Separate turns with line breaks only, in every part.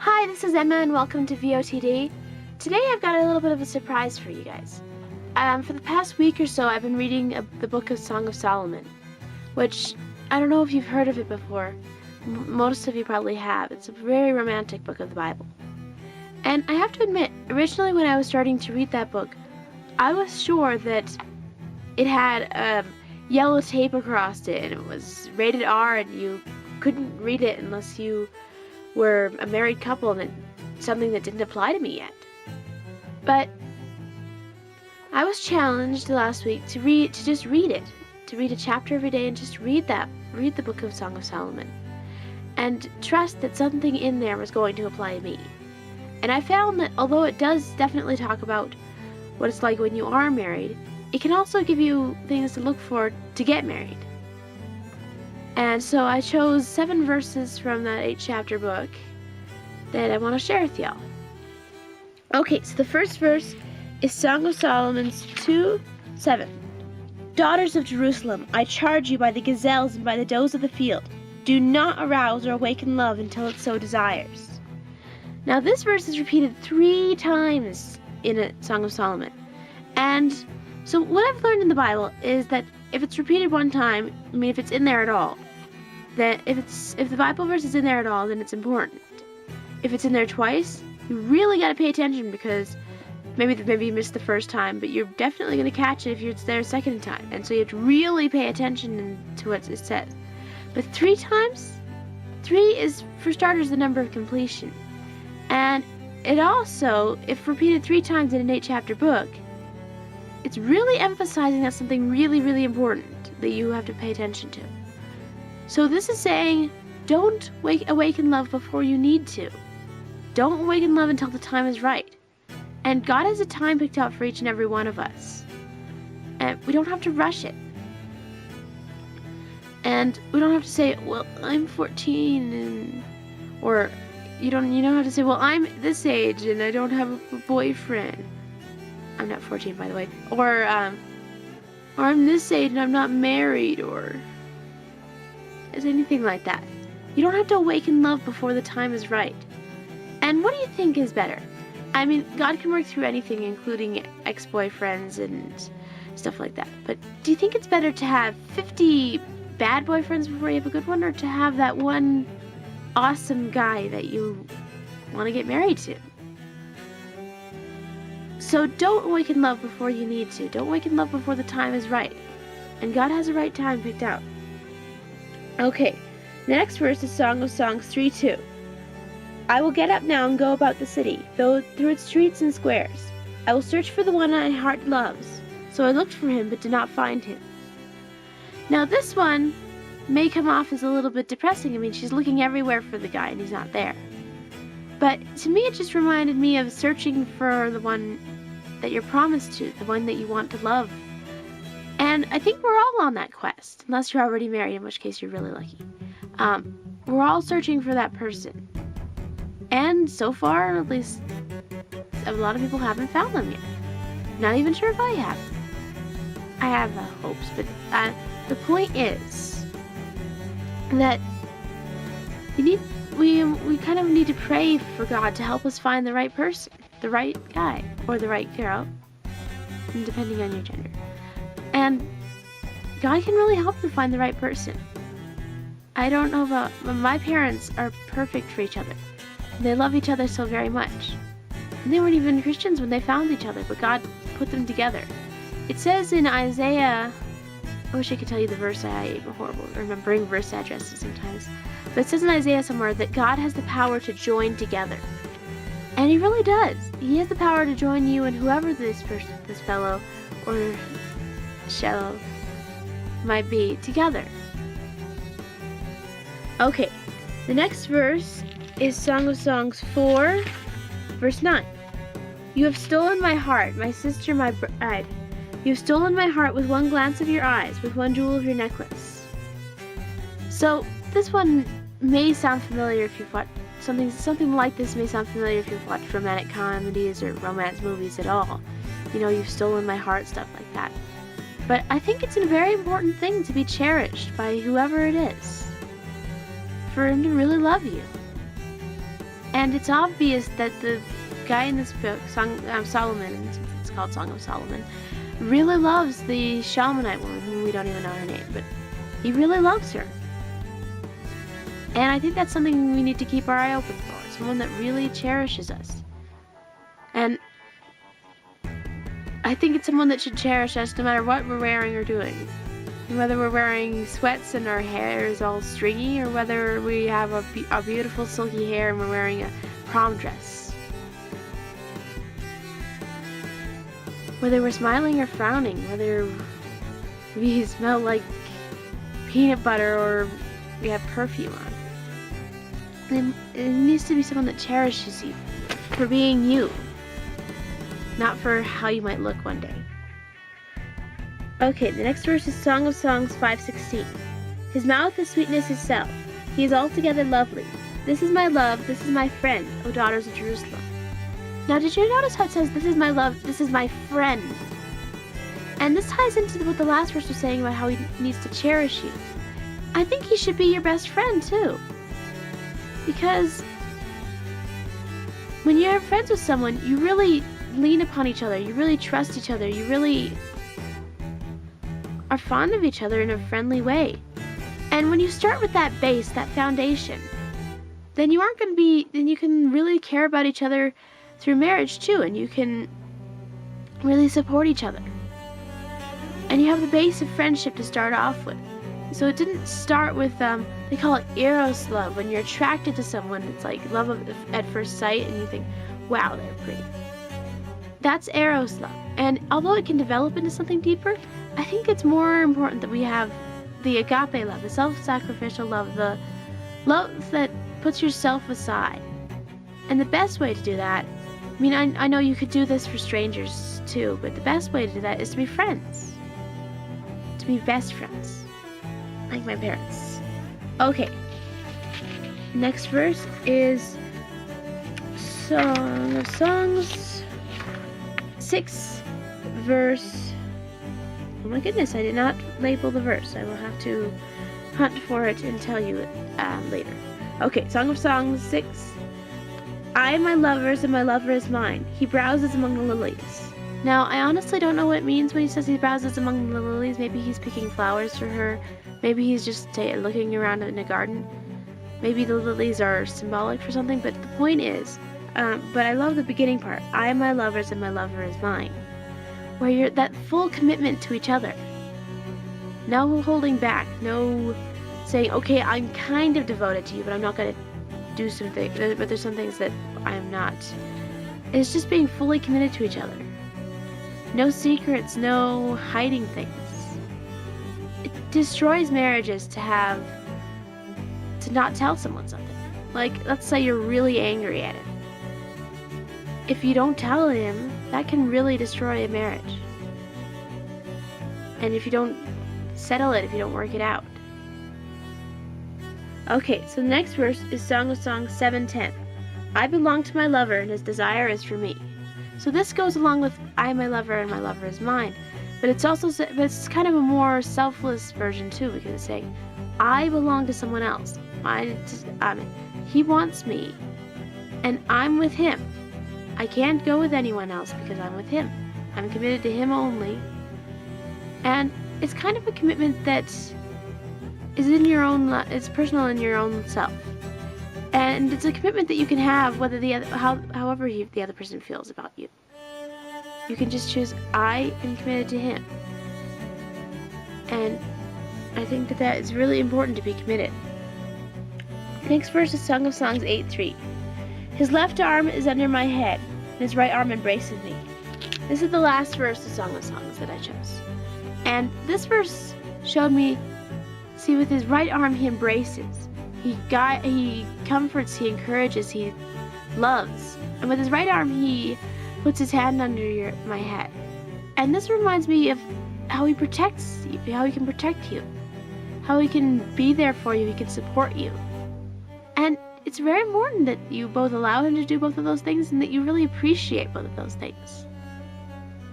Hi, this is Emma and welcome to V.O.T.D. Today I've got a little bit of a surprise for you guys. For the past week or so I've been reading the book of Song of Solomon, which I don't know if you've heard of it before. Most of you probably have. It's a very romantic book of the Bible. And I have to admit, originally when I was starting to read that book, I was sure that it had yellow tape across it and it was rated R and you couldn't read it unless you were a married couple, and something that didn't apply to me yet. But I was challenged last week to just read it, to read a chapter every day and just read the book of Song of Solomon, and trust that something in there was going to apply to me. And I found that although it does definitely talk about what it's like when you are married, it can also give you things to look for to get married. And so I chose 7 verses from that 8-chapter book that I want to share with y'all. Okay, so the first verse is Song of Solomon 2:7. Daughters of Jerusalem, I charge you by the gazelles and by the does of the field, do not arouse or awaken love until it so desires. Now this verse is repeated 3 times in a Song of Solomon. And so what I've learned in the Bible is that if it's repeated 1 time, if it's in there at all, that if the Bible verse is in there at all, then it's important. If it's in there twice, you really got to pay attention, because maybe you missed the first time, but you're definitely going to catch it if it's there a second time. And so you have to really pay attention to what it says. But 3 times, 3 is, for starters, the number of completion. And it also, if repeated 3 times in an 8-chapter book, it's really emphasizing that's something really, really important that you have to pay attention to. So this is saying, don't awaken love before you need to. Don't awaken love until the time is right. And God has a time picked out for each and every one of us. And we don't have to rush it. And we don't have to say, well, I'm 14, or you don't have to say, well, I'm this age and I don't have a boyfriend. I'm not 14, by the way. Or I'm this age and I'm not married, or anything like that. You don't have to awaken love before the time is right. And what do you think is better? I mean, God can work through anything, including ex-boyfriends and stuff like that. But do you think it's better to have 50 bad boyfriends before you have a good one, or to have that one awesome guy that you want to get married to? So don't awaken love before you need to. Don't awaken love before the time is right. And God has a right time picked out. Okay, the next verse is Song of Songs 3:2. I will get up now and go about the city, through its streets and squares. I will search for the one my heart loves. So I looked for him, but did not find him. Now this one may come off as a little bit depressing. I mean, she's looking everywhere for the guy and he's not there. But to me, it just reminded me of searching for the one that you're promised to, the one that you want to love. And I think we're all on that quest, unless you're already married, in which case you're really lucky. We're all searching for that person. And so far, at least, a lot of people haven't found them yet. Not even sure if I have. I have hopes, but the point is that we kind of need to pray for God to help us find the right person, the right guy, or the right girl, depending on your gender. And God can really help you find the right person. I don't know about, but my parents are perfect for each other. They love each other so very much. And they weren't even Christians when they found each other, but God put them together. It says in Isaiah, I wish I could tell you the verse, I'm horrible at remembering verse addresses sometimes. But it says in Isaiah somewhere that God has the power to join together. And He really does. He has the power to join you and whoever this fellow or shell might be together. Okay, the next verse is Song of Songs 4, verse 9. You have stolen my heart, my sister, my bride. You have stolen my heart with one glance of your eyes, with one jewel of your necklace. So this one may sound familiar if you've watched something like this. May sound familiar if you've watched romantic comedies or romance movies at all. You know, you've stolen my heart, stuff like that. But I think it's a very important thing to be cherished by whoever it is, for him to really love you. And it's obvious that the guy in this book, Solomon, it's called Song of Solomon, really loves the Shalmanite woman, whom we don't even know her name, but he really loves her. And I think that's something we need to keep our eye open for, someone that really cherishes us. And I think it's someone that should cherish us no matter what we're wearing or doing. Whether we're wearing sweats and our hair is all stringy, or whether we have a beautiful silky hair and we're wearing a prom dress. Whether we're smiling or frowning, whether we smell like peanut butter or we have perfume on. And it needs to be someone that cherishes you for being you, not for how you might look one day. Okay, the next verse is Song of Songs 5:16. His mouth is sweetness itself. He is altogether lovely. This is my love, this is my friend, O daughters of Jerusalem. Now, did you notice how it says, this is my love, this is my friend? And this ties into what the last verse was saying about how he needs to cherish you. I think he should be your best friend, too. Because when you're friends with someone, you really lean upon each other, you really trust each other, you really are fond of each other in a friendly way. And when you start with that base, that foundation, then you can really care about each other through marriage too, and you can really support each other. And you have the base of friendship to start off with. So it didn't start with, they call it eros love. When you're attracted to someone, it's like love at first sight, and you think, wow, they're pretty. That's eros love. And although it can develop into something deeper, I think it's more important that we have the agape love, the self-sacrificial love, the love that puts yourself aside. And the best way to do that, I mean, I know you could do this for strangers too, but the best way to do that is to be friends. To be best friends. Like my parents. Okay. Next verse is Song of Songs 6, verse... Oh my goodness, I did not label the verse. I will have to hunt for it and tell you it later. Okay, Song of Songs 6. I am my lover's and my lover is mine. He browses among the lilies. Now, I honestly don't know what it means when he says he browses among the lilies. Maybe he's picking flowers for her. Maybe he's just looking around in a garden. Maybe the lilies are symbolic for something, but the point is, but I love the beginning part. I am my lover's and my lover is mine. Where you're that full commitment to each other. No holding back. No saying, okay, I'm kind of devoted to you, but I'm not going to do something, but there's some things that I'm not. It's just being fully committed to each other. No secrets, no hiding things. It destroys marriages to not tell someone something. Like, let's say you're really angry at him. If you don't tell him, that can really destroy a marriage. And if you don't settle it, if you don't work it out. Okay, so the next verse is Song of Songs 7:10. I belong to my lover, and his desire is for me. So this goes along with I am my lover, and my lover is mine. But it's kind of a more selfless version too, because it's saying, I belong to someone else. He wants me, and I'm with him. I can't go with anyone else because I'm with him. I'm committed to him only. And it's kind of a commitment that is in your own, it's personal in your own self. And it's a commitment that you can have whether however the other person feels about you. You can just choose, I am committed to him. And I think that is really important to be committed. Next verse is Song of Songs 8:3. His left arm is under my head, and his right arm embraces me. This is the last verse of Song of Songs that I chose. And this verse showed me, see, with his right arm he embraces. He comforts, he encourages, he loves. And with his right arm he puts his hand under my head. And this reminds me of how he protects you, how he can protect you, how he can be there for you, he can support you. And it's very important that you both allow him to do both of those things and that you really appreciate both of those things.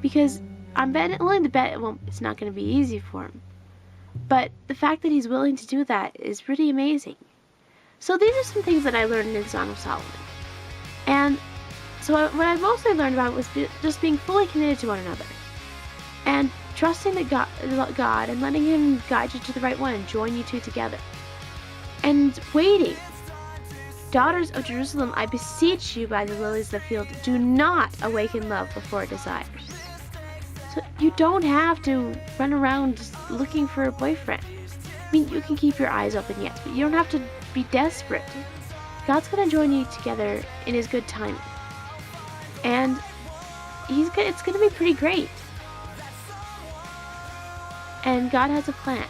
Because I'm willing to bet it's not going to be easy for him. But the fact that he's willing to do that is pretty amazing. So these are some things that I learned in Song of Solomon. And so what I mostly learned about was just being fully committed to one another. And trusting that God and letting Him guide you to the right one and join you two together. And waiting. Daughters of Jerusalem, I beseech you by the lilies of the field, do not awaken love before it desires. So you don't have to run around looking for a boyfriend. I mean, you can keep your eyes open, yes, but you don't have to be desperate. God's going to join you together in His good timing. And it's going to be pretty great. And God has a plan.